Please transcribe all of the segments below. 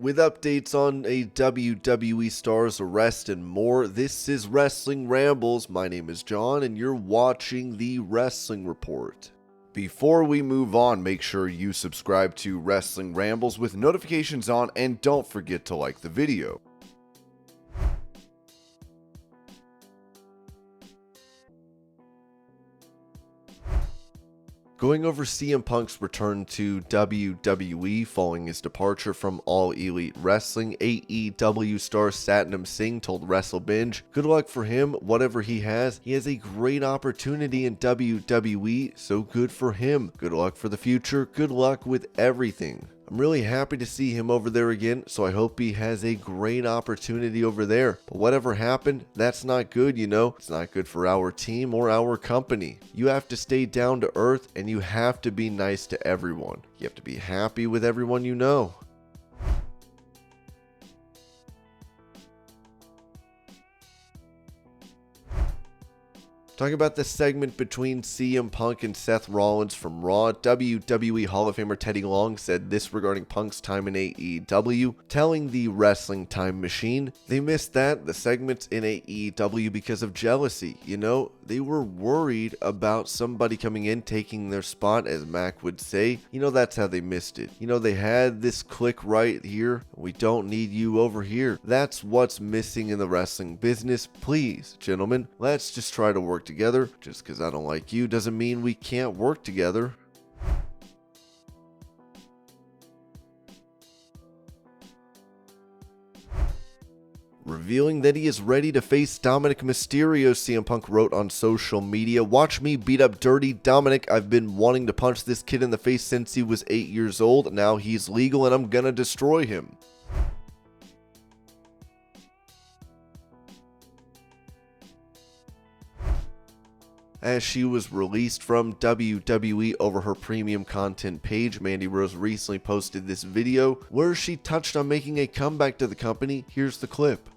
With updates on a WWE star's arrest and more, this is Wrestling Rambles. My name is John, and you're watching the Wrestling Report. Before we move on, make sure you subscribe to Wrestling Rambles with notifications on, and don't forget to like the video. Going over CM Punk's return to WWE following his departure from All Elite Wrestling, AEW star Satnam Singh told WrestleBinge, "Good luck for him, whatever he has a great opportunity in WWE, so good for him. Good luck for the future, good luck with everything. I'm really happy to see him over there again, so I hope he has a great opportunity over there. But whatever happened, that's not good, you know? It's not good for our team or our company. You have to stay down to earth, and you have to be nice to everyone. You have to be happy with everyone you know." Talking about the segment between CM Punk and Seth Rollins from Raw, WWE Hall of Famer Teddy Long said this regarding Punk's time in AEW, telling the Wrestling Time Machine, "They missed the segments in AEW because of jealousy. You know, they were worried about somebody coming in taking their spot, as Mac would say. You know, that's how they missed it. You know, they had this click right here. We don't need you over here. That's what's missing in the wrestling business. Please, gentlemen, let's just try to work together. Just because I don't like you doesn't mean we can't work together." Revealing that he is ready to face Dominik Mysterio, CM Punk wrote on social media, "Watch me beat up Dirty Dominik. I've been wanting to punch this kid in the face since he was 8 years old. Now he's legal and I'm gonna destroy him." As she was released from WWE over her premium content page, Mandy Rose recently posted this video where she touched on making a comeback to the company. Here's the clip.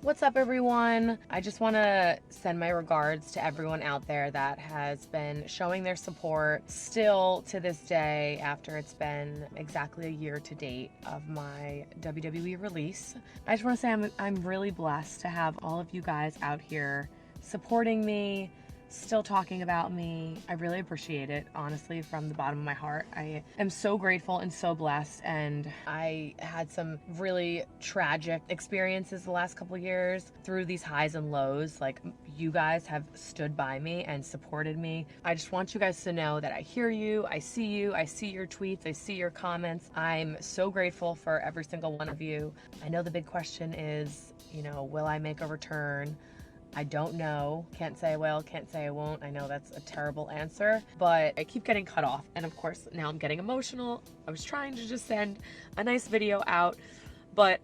What's up, everyone? I just want to send my regards to everyone out there that has been showing their support still to this day after it's been exactly a year to date of my WWE release. I just want to say I'm really blessed to have all of you guys out here supporting me, still talking about me. I really appreciate it, honestly, from the bottom of my heart. I am so grateful and so blessed, and I had some really tragic experiences the last couple years through these highs and lows. Like, you guys have stood by me and supported me. I just want you guys to know that I hear you, I see your tweets, I see your comments. I'm so grateful for every single one of you. I know the big question is, you know, will I make a return? I don't know. Can't say I will, can't say I won't. I know that's a terrible answer, but I keep getting cut off. And of course, now I'm getting emotional. I was trying to just send a nice video out, but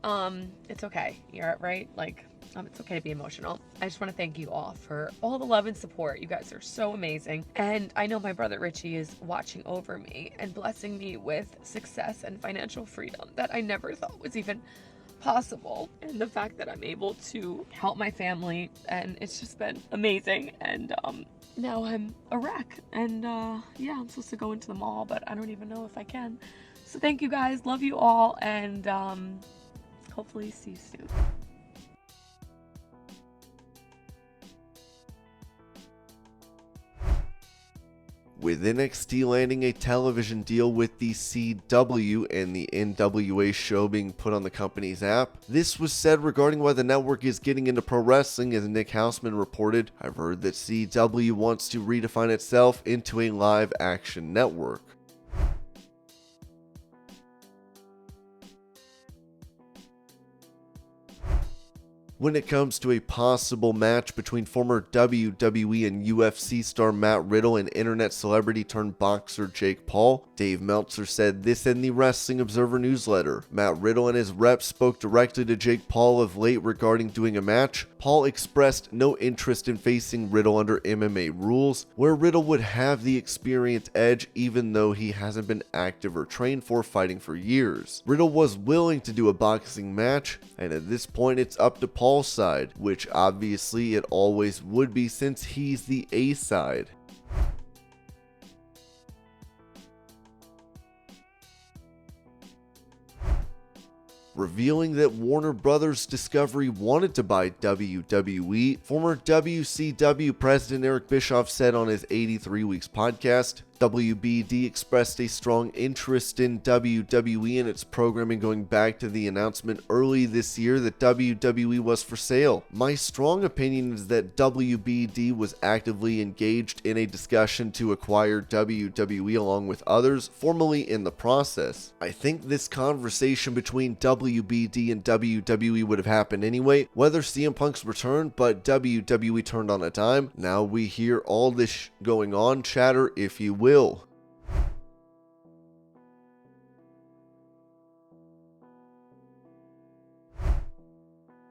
it's okay. You're right. Like, it's okay to be emotional. I just want to thank you all for all the love and support. You guys are so amazing. And I know my brother Richie is watching over me and blessing me with success and financial freedom that I never thought was even possible, and the fact that I'm able to help my family, and it's just been amazing. And now I'm a wreck, and yeah, I'm supposed to go into the mall, but I don't even know if I can. So thank you guys, love you all, and hopefully see you soon. With NXT landing a television deal with the CW and the NWA show being put on the company's app, this was said regarding why the network is getting into pro wrestling. As Nick Hausman reported, "I've heard that CW wants to redefine itself into a live action network." When it comes to a possible match between former WWE and UFC star Matt Riddle and internet celebrity turned boxer Jake Paul, Dave Meltzer said this in the Wrestling Observer newsletter. Matt Riddle and his rep spoke directly to Jake Paul of late regarding doing a match. Paul expressed no interest in facing Riddle under MMA rules, where Riddle would have the experience edge even though he hasn't been active or trained for fighting for years. Riddle was willing to do a boxing match, and at this point it's up to Paul's side, which obviously it always would be since he's the A side. revealing that Warner Brothers Discovery wanted to buy WWE. Former WCW President Eric Bischoff said on his 83 Weeks podcast, WBD expressed a strong interest in WWE and its programming going back to the announcement early this year that WWE was for sale. My strong opinion is that WBD was actively engaged in a discussion to acquire WWE along with others, formally in the process. I think this conversation between WBD and WWE would have happened anyway, whether CM Punk's return, but WWE turned on a dime. Now we hear all this going on chatter, if you will.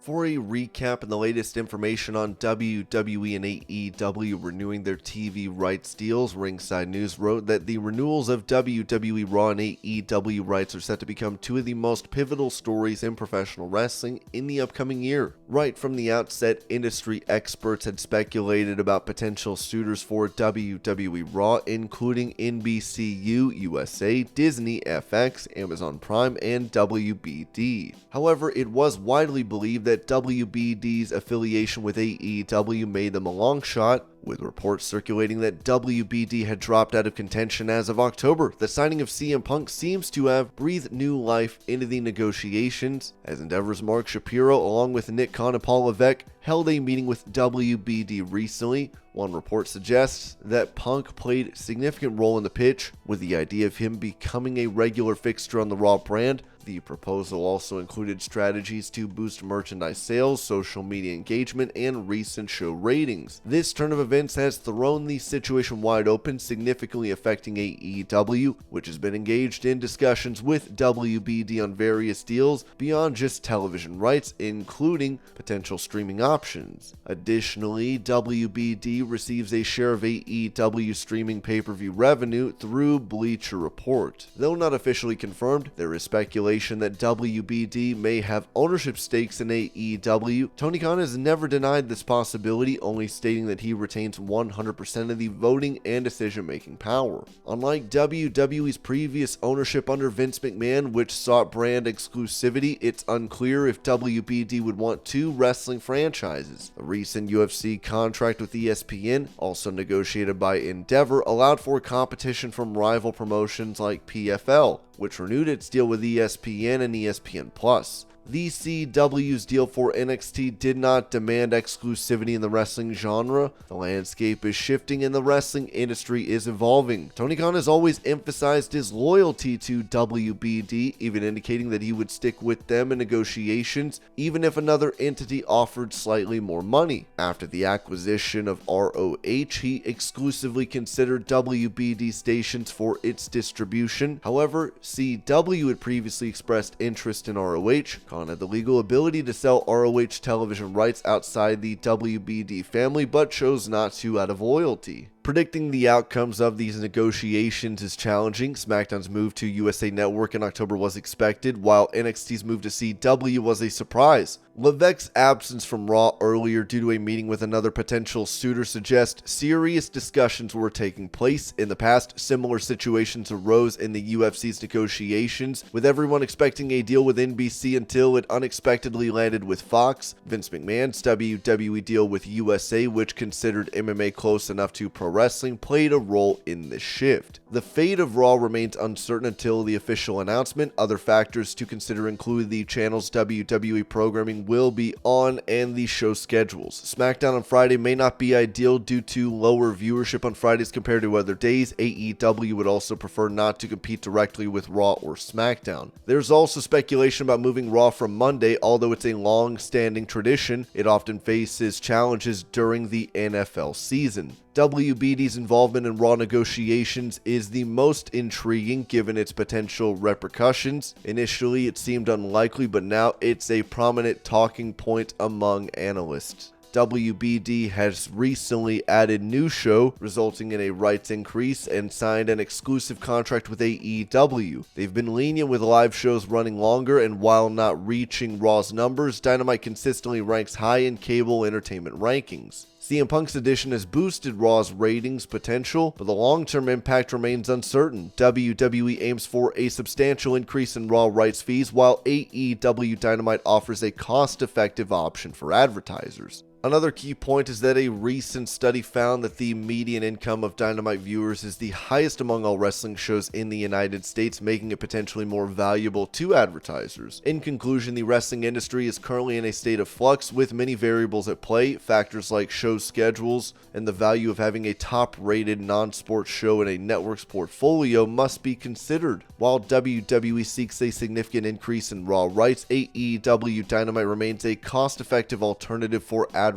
For a recap and the latest information on WWE and AEW renewing their TV rights deals, Ringside News wrote that the renewals of WWE Raw and AEW rights are set to become two of the most pivotal stories in professional wrestling in the upcoming year. Right from the outset, industry experts had speculated about potential suitors for WWE Raw, including NBCU, USA, Disney, FX, Amazon Prime, and WBD. However, it was widely believed that WBD's affiliation with AEW made them a long shot, with reports circulating that WBD had dropped out of contention as of October. The signing of CM Punk seems to have breathed new life into the negotiations, as Endeavor's Mark Shapiro, along with Nick Khan and Paul Levesque, held a meeting with WBD recently. One report suggests that Punk played a significant role in the pitch, with the idea of him becoming a regular fixture on the Raw brand. The proposal also included strategies to boost merchandise sales, social media engagement, and recent show ratings. This turn of events has thrown the situation wide open, significantly affecting AEW, which has been engaged in discussions with WBD on various deals beyond just television rights, including potential streaming options. Additionally, WBD receives a share of AEW streaming pay-per-view revenue through Bleacher Report. Though not officially confirmed, there is speculation that WBD may have ownership stakes in AEW. Tony Khan has never denied this possibility, only stating that he retains 100% of the voting and decision-making power. Unlike WWE's previous ownership under Vince McMahon, which sought brand exclusivity, it's unclear if WBD would want two wrestling franchises. A recent UFC contract with ESPN, also negotiated by Endeavor, allowed for competition from rival promotions like PFL, which renewed its deal with ESPN and ESPN+. The CW's deal for NXT did not demand exclusivity in the wrestling genre. The landscape is shifting and the wrestling industry is evolving. Tony Khan has always emphasized his loyalty to WBD, even indicating that he would stick with them in negotiations, even if another entity offered slightly more money. After the acquisition of ROH, he exclusively considered WBD stations for its distribution. However, CW had previously expressed interest in ROH. Khan had the legal ability to sell ROH television rights outside the WBD family, but chose not to out of loyalty. Predicting the outcomes of these negotiations is challenging. SmackDown's move to USA Network in October was expected, while NXT's move to CW was a surprise. Levesque's absence from Raw earlier due to a meeting with another potential suitor suggests serious discussions were taking place. In the past, similar situations arose in the UFC's negotiations, with everyone expecting a deal with NBC until it unexpectedly landed with Fox. Vince McMahon's WWE deal with USA, which considered MMA close enough to pro wrestling, played a role in this shift. The fate of Raw remains uncertain until the official announcement. Other factors to consider include the channel's WWE programming will be on and the show schedules. SmackDown on Friday may not be ideal due to lower viewership on Fridays compared to other days. AEW would also prefer not to compete directly with Raw or SmackDown. There's also speculation about moving Raw from Monday. Although it's a long-standing tradition, it often faces challenges during the NFL season. WBD's involvement in Raw negotiations is the most intriguing given its potential repercussions. Initially, it seemed unlikely, but now it's a prominent talking point among analysts. WBD has recently added new show, resulting in a rights increase, and signed an exclusive contract with AEW. They've been lenient with live shows running longer, and while not reaching Raw's numbers, Dynamite consistently ranks high in cable entertainment rankings. CM Punk's addition has boosted Raw's ratings potential, but the long-term impact remains uncertain. WWE aims for a substantial increase in Raw rights fees, while AEW Dynamite offers a cost-effective option for advertisers. Another key point is that a recent study found that the median income of Dynamite viewers is the highest among all wrestling shows in the United States, making it potentially more valuable to advertisers. In conclusion, the wrestling industry is currently in a state of flux with many variables at play. Factors like show schedules and the value of having a top-rated non-sports show in a network's portfolio must be considered. While WWE seeks a significant increase in Raw rights, AEW Dynamite remains a cost-effective alternative for advertisers.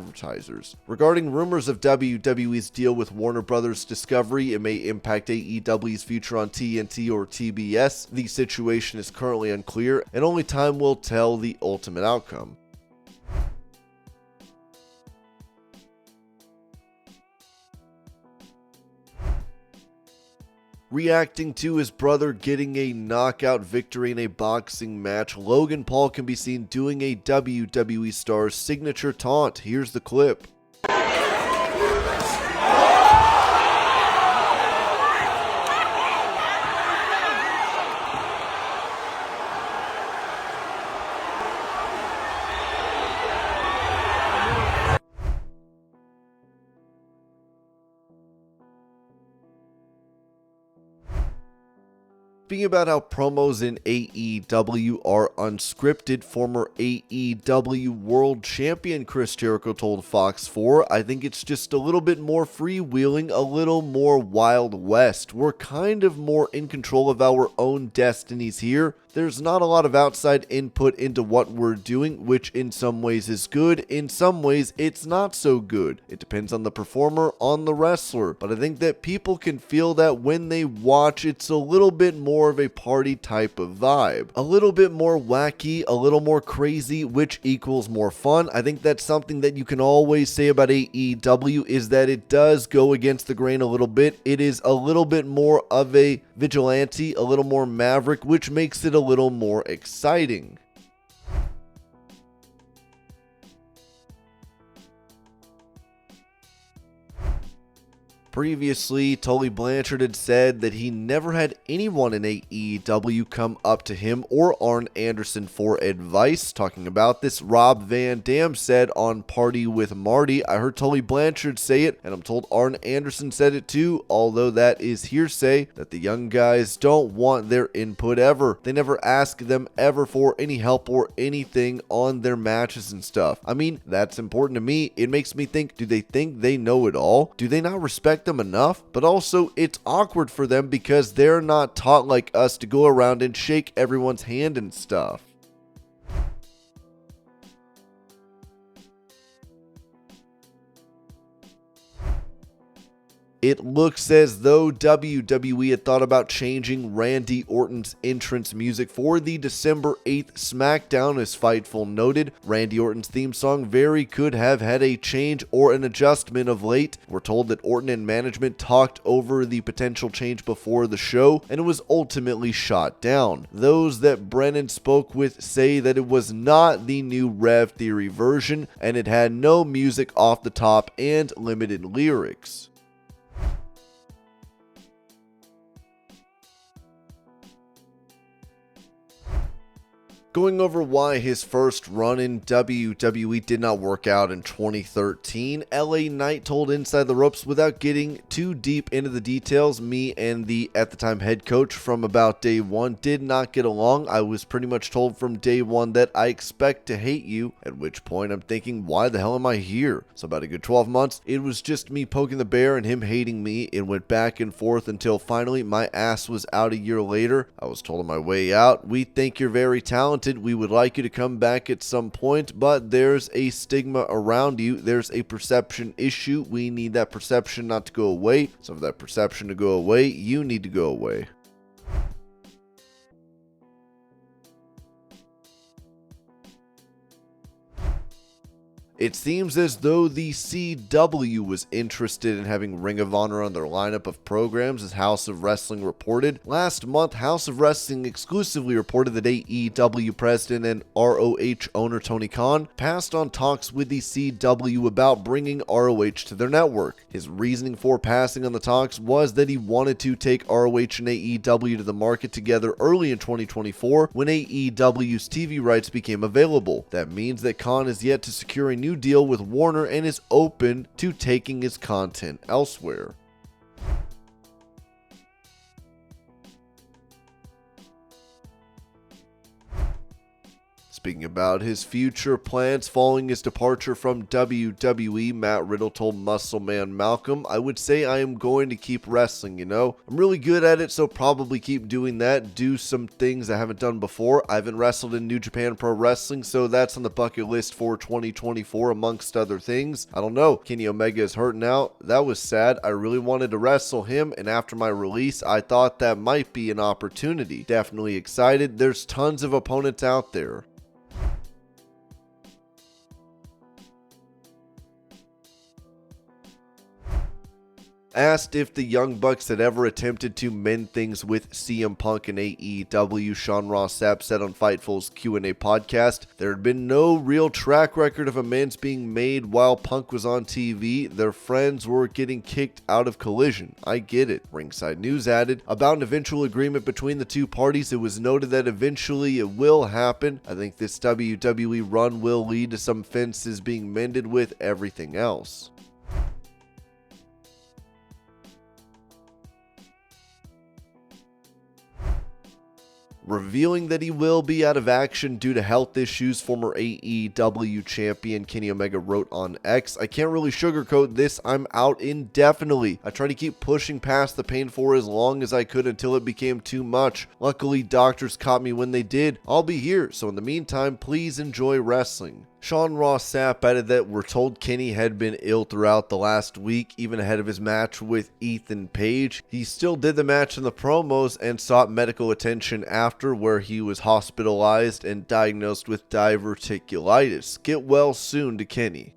Regarding rumors of WWE's deal with Warner Bros. Discovery, it may impact AEW's future on TNT or TBS. The situation is currently unclear, and only time will tell the ultimate outcome. Reacting to his brother getting a knockout victory in a boxing match, Logan Paul can be seen doing a WWE star's signature taunt. Here's the clip. Speaking about how promos in AEW are unscripted, former AEW World Champion Chris Jericho told Fox 4, "I think it's just a little bit more freewheeling, a little more Wild West. We're kind of more in control of our own destinies here. There's not a lot of outside input into what we're doing, which in some ways is good, in some ways it's not so good. It depends on the performer, on the wrestler, but I think that people can feel that when they watch, it's a little bit more of a party type of vibe. A little bit more wacky, a little more crazy, which equals more fun. I think that's something that you can always say about AEW is that it does go against the grain a little bit. It is a little bit more of a vigilante, a little more maverick, which makes it a little more exciting. Previously, Tully Blanchard had said that he never had anyone in AEW come up to him or Arn Anderson for advice. Talking about this, Rob Van Dam said on Party with Marty, "I heard Tully Blanchard say it, and I'm told Arn Anderson said it too, although that is hearsay, that the young guys don't want their input ever. They never ask them ever for any help or anything on their matches and stuff." I mean, that's important to me. It makes me think, do they think they know it all? Do they not respect them enough? But also, it's awkward for them because they're not taught like us to go around and shake everyone's hand and stuff. It looks as though WWE had thought about changing Randy Orton's entrance music for the December 8th SmackDown. As Fightful noted, Randy Orton's theme song very could have had a change or an adjustment of late. We're told that Orton and management talked over the potential change before the show, and it was ultimately shot down. Those that Brennan spoke with say that it was not the new Rev Theory version, and it had no music off the top and limited lyrics. Going over why his first run in WWE did not work out in 2013, LA Knight told Inside the Ropes, "Without getting too deep into the details, me and the at the time head coach from about day one did not get along. I was pretty much told from day one that I expect to hate you, at which point I'm thinking, why the hell am I here? So about a good 12 months, it was just me poking the bear and him hating me. It went back and forth until finally my ass was out a year later. I was told on my way out, we think you're very talented. We would like you to come back at some point, but there's a stigma around you. There's a perception issue. We need that perception not to go away. So for that perception to go away, you need to go away." It seems as though the CW was interested in having Ring of Honor on their lineup of programs, as House of Wrestling reported. Last month, House of Wrestling exclusively reported that AEW president and ROH owner Tony Khan passed on talks with the CW about bringing ROH to their network. His reasoning for passing on the talks was that he wanted to take ROH and AEW to the market together early in 2024 when AEW's TV rights became available. That means that Khan is yet to secure a new deal with Warner and is open to taking his content elsewhere. Speaking about his future plans following his departure from WWE, Matt Riddle told Muscle Man Malcolm, "I would say I am going to keep wrestling, you know? I'm really good at it, so probably keep doing that, do some things I haven't done before. I haven't wrestled in New Japan Pro Wrestling, so that's on the bucket list for 2024 amongst other things. I don't know, Kenny Omega is hurt now. That was sad. I really wanted to wrestle him, and after my release, I thought that might be an opportunity. Definitely excited. There's tons of opponents out there." Asked if the Young Bucks had ever attempted to mend things with CM Punk and AEW, Sean Ross Sapp said on Fightful's Q&A podcast, "There had been no real track record of amends being made while Punk was on TV. Their friends were getting kicked out of Collision. I get it." Ringside News added, "About an eventual agreement between the two parties, it was noted that eventually it will happen. I think this WWE run will lead to some fences being mended with everything else." Revealing that he will be out of action due to health issues, former AEW champion Kenny Omega wrote on X, "I can't really sugarcoat this, I'm out indefinitely. I tried to keep pushing past the pain for as long as I could until it became too much. Luckily, doctors caught me when they did. I'll be here, so in the meantime, please enjoy wrestling." Sean Ross Sapp added that we're told Kenny had been ill throughout the last week, even ahead of his match with Ethan Page. He still did the match in the promos and sought medical attention after, where he was hospitalized and diagnosed with diverticulitis. Get well soon to Kenny.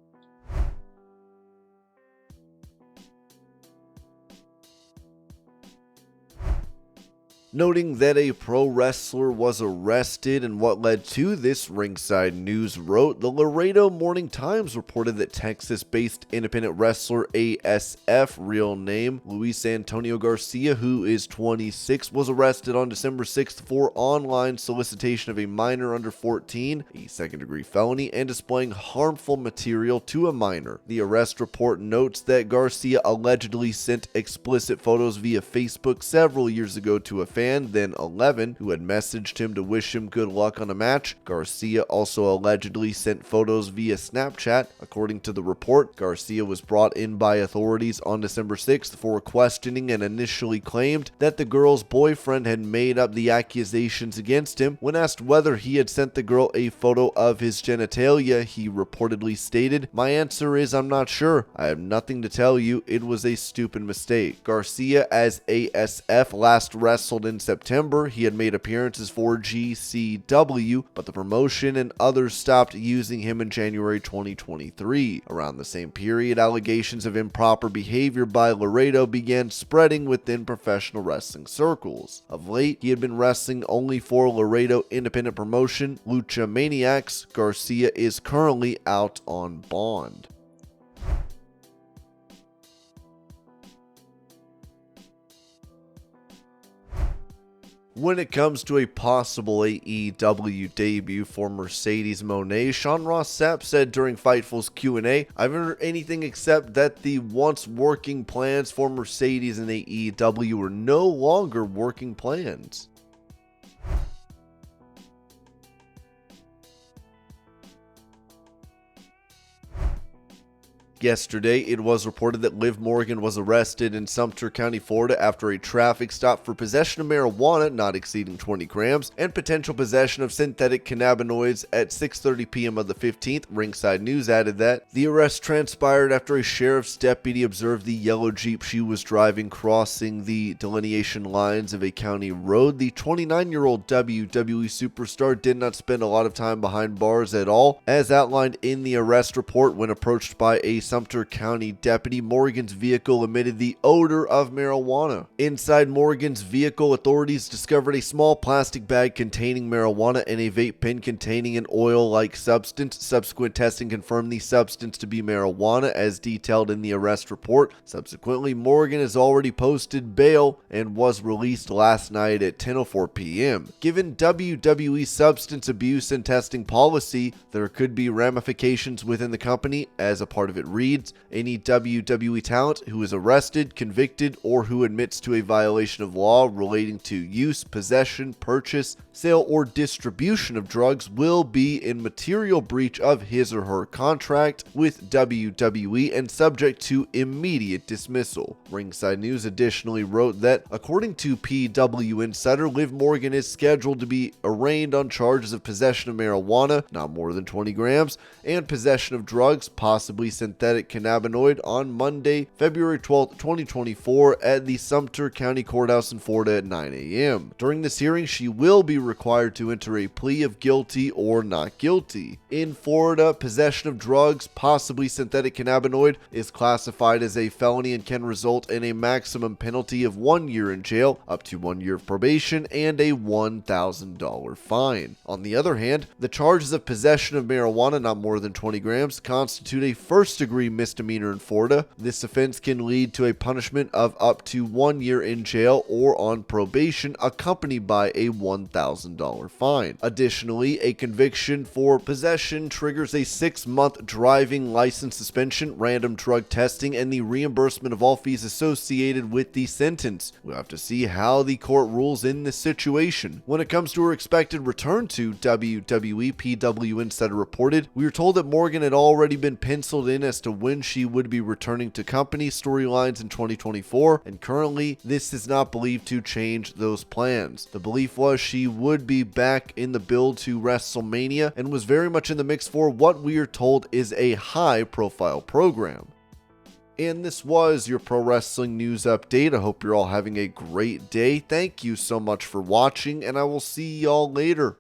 Noting that a pro wrestler was arrested and what led to this, Ringside News wrote, "The Laredo Morning Times reported that Texas-based independent wrestler ASF, real name Luis Antonio Garcia, who is 26, was arrested on December 6th for online solicitation of a minor under 14, a second-degree felony, and displaying harmful material to a minor." The arrest report notes that Garcia allegedly sent explicit photos via Facebook several years ago to a fan, then 11, who had messaged him to wish him good luck on a match. Garcia also allegedly sent photos via Snapchat. According to the report, Garcia was brought in by authorities on December 6th for questioning and initially claimed that the girl's boyfriend had made up the accusations against him. When asked whether he had sent the girl a photo of his genitalia, he reportedly stated, "My answer is I'm not sure. I have nothing to tell you. It was a stupid mistake." Garcia, as ASF, last wrestled in September. He had made appearances for GCW, but the promotion and others stopped using him in January 2023. Around the same period, allegations of improper behavior by Laredo began spreading within professional wrestling circles. Of late, he had been wrestling only for Laredo independent promotion Lucha Maniacs. Garcia is currently out on bond. When it comes to a possible AEW debut for Mercedes Mone, Sean Ross Sapp said during Fightful's Q&A, "I haven't heard anything except that the once working plans for Mercedes and AEW are no longer working plans." Yesterday, it was reported that Liv Morgan was arrested in Sumter County, Florida after a traffic stop for possession of marijuana not exceeding 20 grams and potential possession of synthetic cannabinoids at 6:30 p.m. of the 15th. Ringside News added that the arrest transpired after a sheriff's deputy observed the yellow Jeep she was driving crossing the delineation lines of a county road. The 29-year-old WWE superstar did not spend a lot of time behind bars at all. As outlined in the arrest report, when approached by a Sumter County deputy, Morgan's vehicle emitted the odor of marijuana. Inside Morgan's vehicle, authorities discovered a small plastic bag containing marijuana and a vape pen containing an oil-like substance. Subsequent testing confirmed the substance to be marijuana, as detailed in the arrest report. Subsequently, Morgan has already posted bail and was released last night at 10:04 p.m. Given WWE's substance abuse and testing policy, there could be ramifications within the company. As a part of it reads, any WWE talent who is arrested, convicted, or who admits to a violation of law relating to use, possession, purchase, sale, or distribution of drugs will be in material breach of his or her contract with WWE and subject to immediate dismissal. Ringside News additionally wrote that, according to PW Insider, Liv Morgan is scheduled to be arraigned on charges of possession of marijuana, not more than 20 grams, and possession of drugs, possibly synthetic cannabinoid, on Monday, February 12, 2024 at the Sumter County Courthouse in Florida at 9 a.m. During this hearing, she will be required to enter a plea of guilty or not guilty. In Florida, possession of drugs, possibly synthetic cannabinoid, is classified as a felony and can result in a maximum penalty of 1 year in jail, up to 1 year of probation, and a $1,000 fine. On the other hand, the charges of possession of marijuana not more than 20 grams constitute a first-degree misdemeanor in Florida. This offense can lead to a punishment of up to 1 year in jail or on probation, accompanied by a $1,000 fine. Additionally, a conviction for possession triggers a 6-month driving license suspension, random drug testing, and the reimbursement of all fees associated with the sentence. We'll have to see how the court rules in this situation. When it comes to her expected return to WWE, PW Insider reported, we were told that Morgan had already been penciled in as to when she would be returning to company storylines in 2024, and currently this is not believed to change those plans. The belief was she would be back in the build to WrestleMania and was very much in the mix for what we are told is a high-profile program. And this was your pro wrestling news update. I hope you're all having a great day. Thank you so much for watching, and I will see y'all later.